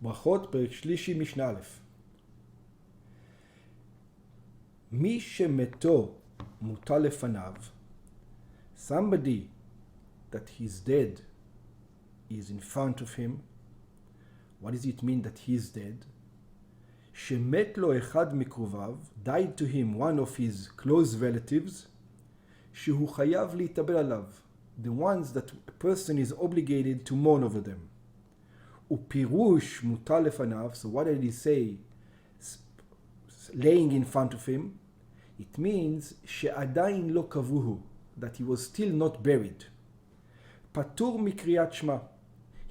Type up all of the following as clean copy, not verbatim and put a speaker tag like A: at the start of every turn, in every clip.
A: ברכות, פרק שלישי, משנה א'. מי שמתו מוטל לפניו, somebody that he's dead is in front of him. What does it mean that he is dead? שמת לו אחד מקרוביו, died to him one of his close relatives, שהוא חייב להתאבל עליו, the ones that a person is obligated to mourn over them. ופירוש מוטל לפניו, so what did he say? Laying in front of him, it means שעדיין לא קבוהו, that he was still not buried. פטור מקריאת שמע,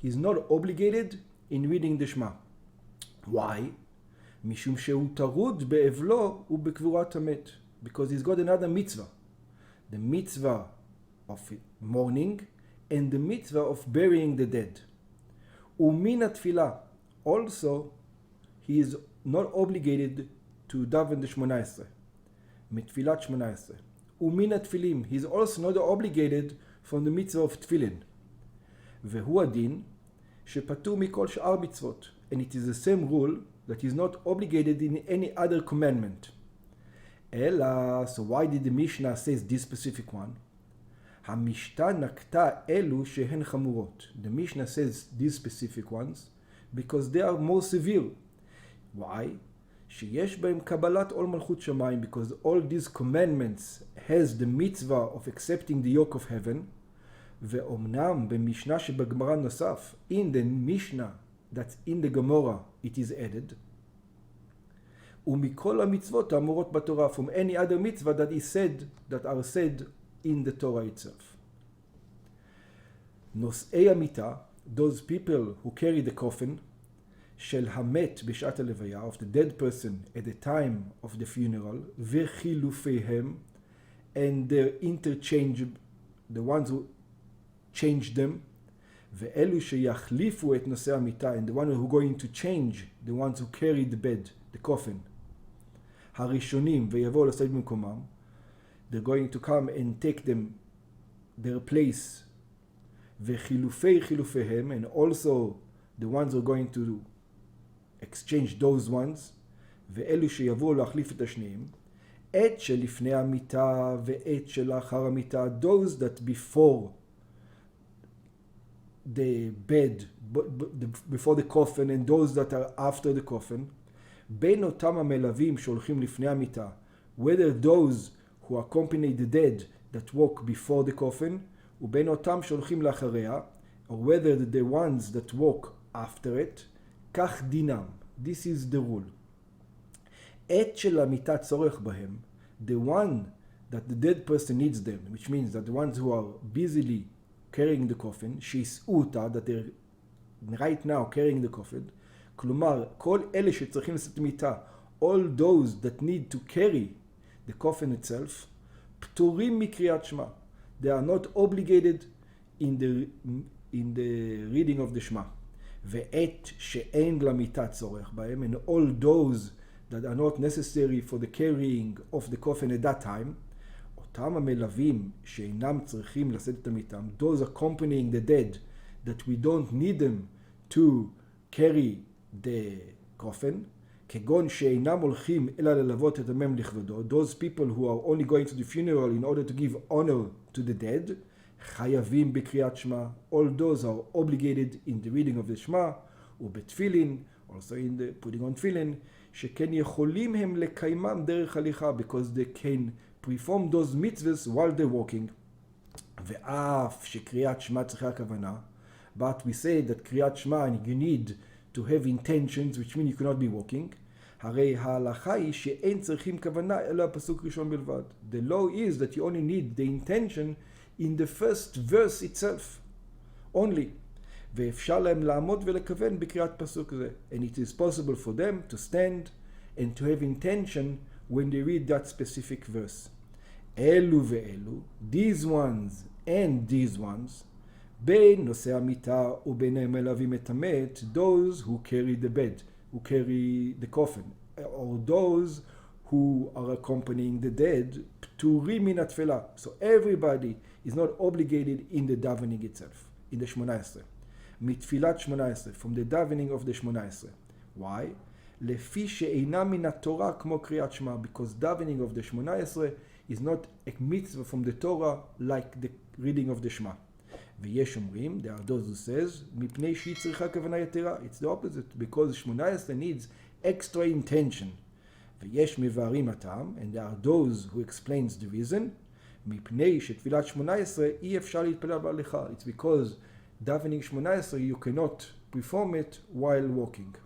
A: he's not obligated in reading the Shema. Why? משום שהוא טרוד באבלו ובקבורת המת, because he's got another mitzvah, the mitzvah of mourning and the mitzvah of burying the dead. ומן התפילה, also he is not obligated to daven the 18, מתפילת 18. ומן התפילים, he is also not obligated from the mitzvah of tefillin. והוא הדין שפטור מכל שאר מצוות, and it is the same rule that he is not obligated in any other commandment. אלא, so why did the Mishnah says this specific one? המשנה נקטה אלו שהן חמורות. The Mishnah says these specific ones because they are more severe. Why? שיש בהם קבלת עול מלכות שמיים, because all these commandments has the mitzvah of accepting the yoke of heaven. ואומנם במשנה שבגמרא נוסף, in the Mishnah that's in the Gemara it is added, ומכל המצוות האמורות בתורה, from any other mitzvah that is said, that are said in the Torah itself. נושאי המיטה, those people who carry the coffin, של המת בשעת הלוויה, of the dead person at the time of the funeral, וחילופיהם, and their interchange, the ones who change them, ואלו שיחליפו את נושאי המיטה, and the one who are going to change, the ones who carry the bed, the coffin, הראשונים ויבואו לשאת במקומם, they're going to come and take them their place, וחילופי חילופיהם, and also the ones who are going to exchange those ones, ואלו שיבואו להחליף את השניים, עת שלפני המיטה ועת שלאחר המיטה, those that before the bed, before the coffin, and those that are after the coffin, בין אותם המלווים שהולכים לפני המיטה, whether those who accompany the dead that walk before the coffin, ובין אותם שהולכים לאחריה, or whether the ones that walk after it, כך דינם. This is the rule. עת של המיטה צורך בהם, the one that the dead person needs them, which means that the ones who are busily carrying the coffin, שישאו אותה, that they're right now carrying the coffin, כלומר, כל אלה שצריכים לשאת מיטה, all those that need to carry the coffin itself, פטורים מקריאת שמע. They are not obligated in the reading of the Shema. ועת שאין למיטה צורך בהם, and all those that are not necessary for the carrying of the coffin at that time, אותם המלווים שאינם צריכים לשאת את המיטה, those accompanying the dead, that we don't need them to carry the coffin, כגון שאינם הולכים אלא ללוות את המם לכבודו, those people who are only going to the funeral in order to give honor to the dead, חייבים בקריאת שמע, all those are obligated in the reading of the Shema, ובתפילין, also in the putting on tefillin, שכן יכולים הם לקיימם דרך הליכה, because they can perform those mitzvahs while they're walking. ואף שקריאת שמע צריכה הכוונה, but we say that קריאת שמע, you need to have intentions, which mean you cannot be walking. הרי ההלכה היא שאין צריכים כוונה אלא הפסוק ראשון בלבד. The law is that you only need the intention in the first verse itself, only. ואפשר להם לעמוד ולכוון בקריאת פסוק זה. And it is possible for them to stand and to have intention when they read that specific verse. אלו ואלו, these ones and these ones, בין נושאי המיטה ובין המלווים את המת, those who carry the bed, who carry the coffin, or those who are accompanying the dead, פטורים מן התפילה. So everybody is not obligated in the davening itself, in the 18. מתפילת 18, from the davening of the 18. Why? לפי שאינה מן התורה כמו קריאת שמע, because davening of the 18 is not a mitzvah from the Torah like the reading of the Shema. ויש אומרים, there are those who says, מפני שהיא צריכה כוונה יתרה. It's the opposite, because 18 needs extra intention. ויש מבארים הטעם, and there are those who explains the reason, מפני שתפילת 18 אי אפשר להתפלל בהליכה. It's because davening 18 you cannot perform it while walking.